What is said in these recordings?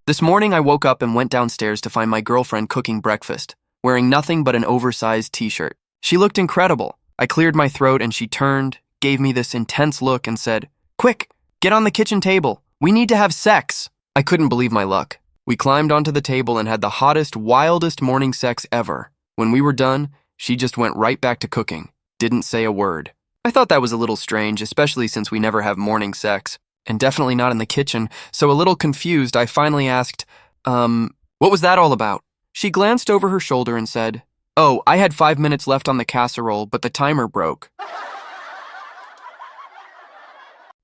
This morning I woke up and went downstairs to find my girlfriend cooking breakfast, wearing nothing but an oversized t-shirt. She looked incredible. I cleared my throat and she turned, gave me this intense look and said, "Quick, get on the kitchen table. We need to have sex." I couldn't believe my luck. We climbed onto the table and had the hottest, wildest morning sex ever. When we were done, she just went right back to cooking. Didn't say a word. I thought that was a little strange, especially since we never have morning sex, and definitely not in the kitchen, so a little confused, I finally asked, what was that all about? She glanced over her shoulder and said, "Oh, I had 5 minutes left on the casserole, but the timer broke."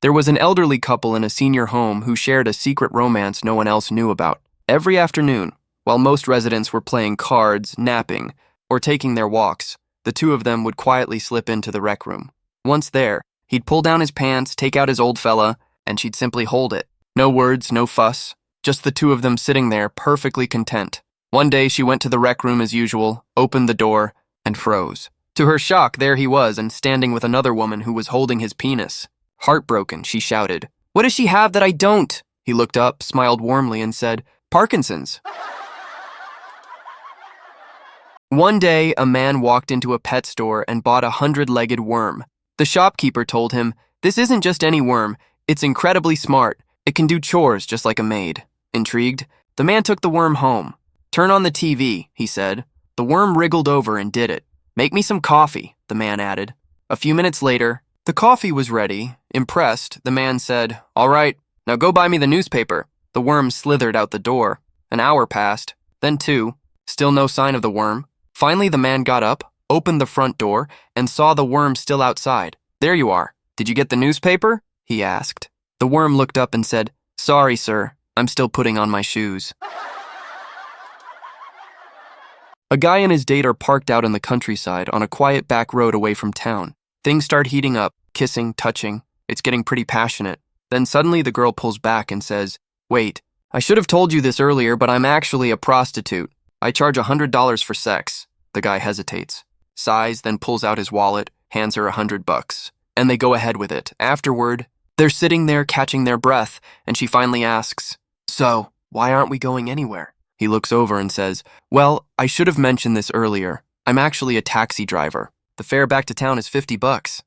There was an elderly couple in a senior home who shared a secret romance no one else knew about. Every afternoon, while most residents were playing cards, napping, or taking their walks, the two of them would quietly slip into the rec room. Once there, he'd pull down his pants, take out his old fella, and she'd simply hold it. No words, no fuss, just the two of them sitting there perfectly content. One day she went to the rec room as usual, opened the door, and froze. To her shock, there he was, and standing with another woman who was holding his penis. Heartbroken, she shouted, "What does she have that I don't?" He looked up, smiled warmly, and said, "Parkinson's." One day, a man walked into a pet store and bought a 100-legged worm. The shopkeeper told him, "This isn't just any worm, it's incredibly smart. It can do chores just like a maid." Intrigued, the man took the worm home. "Turn on the TV," he said. The worm wriggled over and did it. "Make me some coffee," the man added. A few minutes later, the coffee was ready. Impressed, the man said, "All right, now go buy me the newspaper." The worm slithered out the door. An hour passed, then 2. Still no sign of the worm. Finally, the man got up, opened the front door, and saw the worm still outside. "There you are. Did you get the newspaper?" he asked. The worm looked up and said, "Sorry, sir. I'm still putting on my shoes." A guy and his date are parked out in the countryside on a quiet back road away from town. Things start heating up, kissing, touching. It's getting pretty passionate. Then suddenly the girl pulls back and says, "Wait, I should have told you this earlier, but I'm actually a prostitute. I charge $100 for sex." The guy hesitates, sighs, then pulls out his wallet, hands her $100, and they go ahead with it. Afterward, they're sitting there catching their breath, and she finally asks, "So, why aren't we going anywhere?" He looks over and says, "Well, I should have mentioned this earlier. I'm actually a taxi driver. The fare back to town is $50.